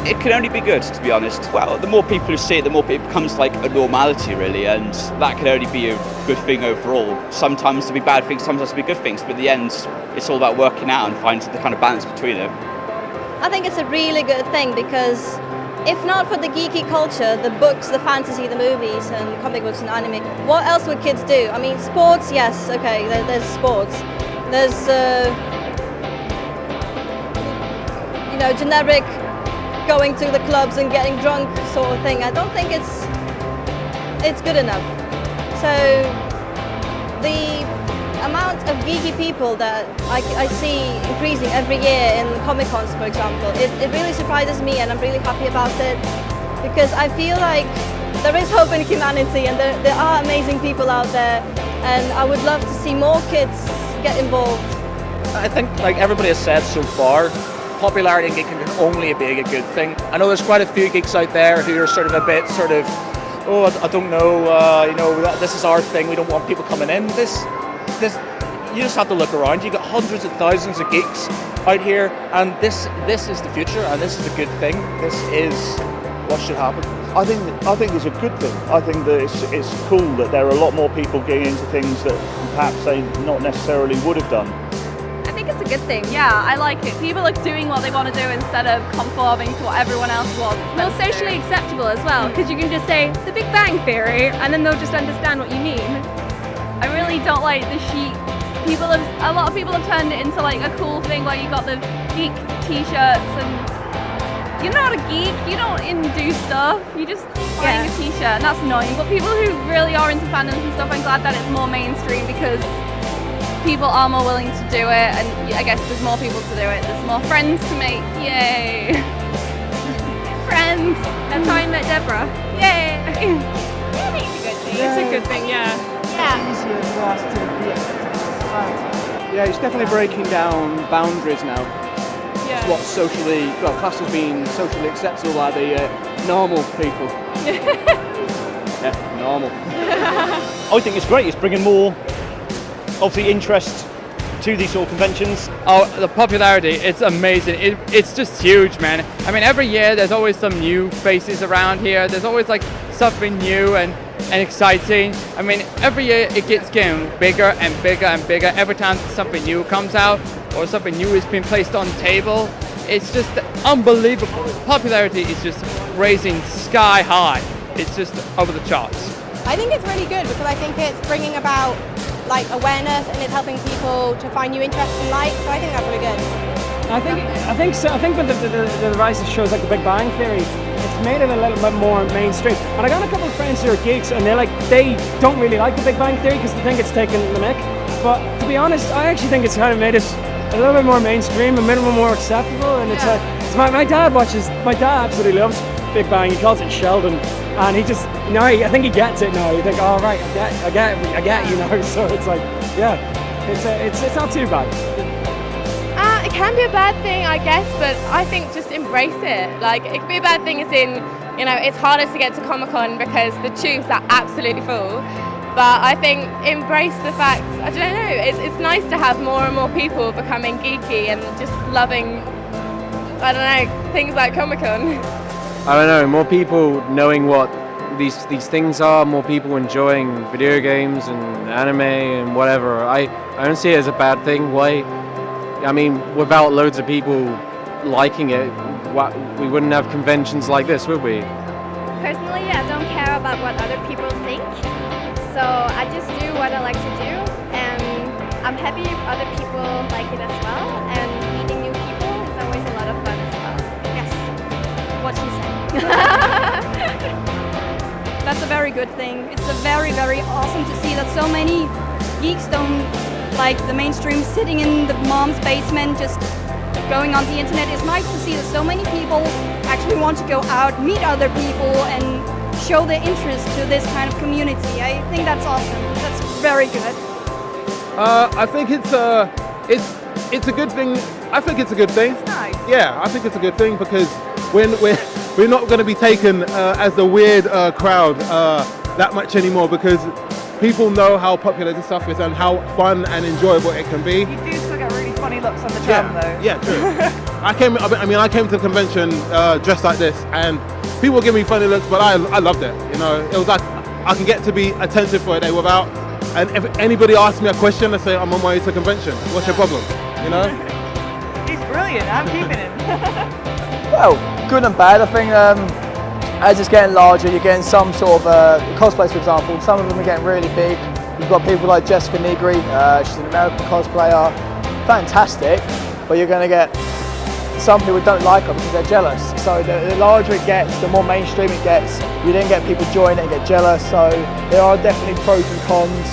It can only be good, to be honest. Well, the more people who see it, the more it becomes like a normality, really, and that can only be a good thing overall. Sometimes to be bad things, sometimes to be good things, but in the end, it's all about working out and finding the kind of balance between it. I think it's a really good thing because if not for the geeky culture, the books, the fantasy, the movies and comic books and anime, what else would kids do? I mean, sports, yes, okay, there's sports. There's, generic going to the clubs and getting drunk sort of thing. I don't think it's good enough. So the amount of geeky people that I see increasing every year in Comic-Cons, for example, it really surprises me, and I'm really happy about it because I feel like there is hope in humanity and there are amazing people out there, and I would love to see more kids get involved. I think, like everybody has said so far, popularity in geeking can only be a good thing. I know there's quite a few geeks out there who are sort of a bit oh, I don't know, this is our thing, we don't want people coming in. This, you just have to look around. You got hundreds of thousands of geeks out here, and this is the future, and this is a good thing. This is what should happen. I think it's a good thing. I think that it's cool that there are a lot more people getting into things that perhaps they not necessarily would have done. I think it's a good thing, yeah, I like it. People are doing what they want to do instead of conforming to what everyone else wants. More socially acceptable as well, because you can just say the Big Bang Theory and then they'll just understand what you mean. I really don't like the chic. A lot of people have turned it into like a cool thing where you got the geek t-shirts, and you're not a geek, you don't do stuff, you're just buying a t-shirt, and that's annoying. But people who really are into fandoms and stuff, I'm glad that it's more mainstream because people are more willing to do it, and I guess there's more people to do it, there's more friends to make, yay! Friends! That's how I met Deborah. Yay! I think it's a good thing. It's a good thing, yeah. It's easier for us to be accepted in society. Yeah, it's definitely breaking down boundaries now. Yeah. It's what's classed as being socially acceptable by the normal people. Yeah, normal. I think it's great. It's bringing more, obviously, interest to these sort of conventions. Oh, the popularity, it's amazing. It's just huge, man. I mean, every year there's always some new faces around here. There's always like something new and exciting. I mean, every year it gets getting bigger and bigger and bigger. Every time something new comes out or something new is being placed on the table, it's just unbelievable. Popularity is just raising sky high. It's just over the charts. I think it's really good because I think it's bringing about like awareness and it's helping people to find new interests in life. So I think that's really good. I think so. I think with the rise of shows like The Big Bang Theory, it's made it a little bit more mainstream. And I got a couple of friends who are geeks, and they don't really like The Big Bang Theory because they think it's taken the mick. But to be honest, I actually think it's kind of made it a little bit more mainstream, a little bit more acceptable. And it's my dad absolutely loves Big Bang. He calls it Sheldon, and he just I think he gets it now. You think, oh right, I get you know. So it's like, yeah, it's not too bad. It can be a bad thing, I guess, but I think just embrace it. Like, it could be a bad thing as in, it's harder to get to Comic-Con because the tubes are absolutely full. But I think embrace the fact, I don't know, it's nice to have more and more people becoming geeky and just loving, I don't know, things like Comic-Con. I don't know, more people knowing what these things are, more people enjoying video games and anime and whatever. I don't see it as a bad thing. Why? I mean, without loads of people liking it, we wouldn't have conventions like this, would we? Personally, I don't care about what other people think, so I just do what I like to do, and I'm happy if other people like it as well, and meeting new people is always a lot of fun as well. Yes, what she said. That's a very good thing. It's a very, very awesome to see that so many geeks don't like the mainstream sitting in the mom's basement just going on the internet. It's nice to see that so many people actually want to go out, meet other people and show their interest to this kind of community. I think that's awesome. That's very good. I think it's a good thing. I think it's a good thing. It's nice. Yeah, I think it's a good thing because we're not going to be taken as a weird crowd that much anymore because people know how popular this stuff is and how fun and enjoyable it can be. You do still get really funny looks on the tram though. Yeah, true. I came to the convention dressed like this, and people give me funny looks, but I loved it. You know, it was like I can get to be attentive for a day without. And if anybody asks me a question, I say I'm on my way to the convention. What's your problem? You know. He's brilliant. I'm keeping him. Well, good and bad. I think as it's getting larger, you're getting some sort of cosplays, for example. Some of them are getting really big. You've got people like Jessica Negri. She's an American cosplayer. Fantastic. But you're going to get some people who don't like her because they're jealous. So the larger it gets, the more mainstream it gets. You then get people join it and get jealous. So there are definitely pros and cons.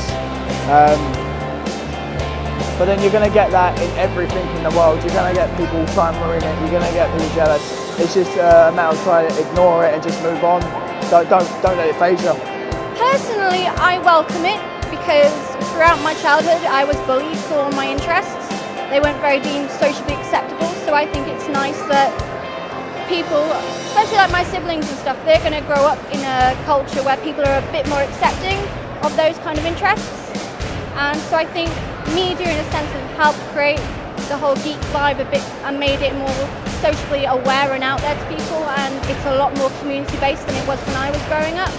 But then you're going to get that in everything in the world. You're going to get people clamoring it. You're going to get people jealous. It's just a matter of trying to ignore it and just move on. Don't let it faze you. Personally, I welcome it because throughout my childhood I was bullied for my interests. They weren't very deemed socially acceptable, so I think it's nice that people, especially like my siblings and stuff, they're going to grow up in a culture where people are a bit more accepting of those kind of interests. And so I think media in a sense has helped create the whole geek vibe a bit and made it more socially aware and out there to people, and it's a lot more community based than it was when I was growing up,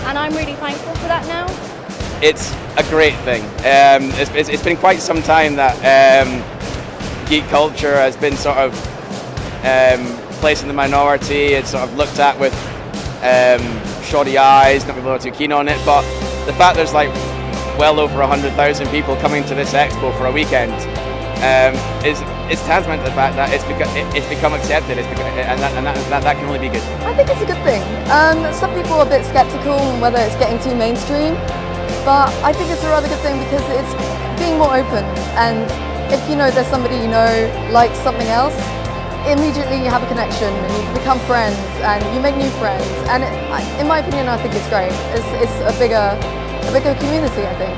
and I'm really thankful for that now. It's a great thing. It's been quite some time that geek culture has been sort of placed in the minority. It's sort of looked at with shoddy eyes, not people are too keen on it, but the fact there's like well over 100,000 people coming to this expo for a weekend is tantamount to the fact that it's become accepted, and that can only be good. I think it's a good thing. Some people are a bit sceptical on whether it's getting too mainstream, but I think it's a rather good thing because it's being more open, and if you know there's somebody you know likes something else, immediately you have a connection and you become friends and you make new friends, and in my opinion I think it's great. It's a bigger community, I think.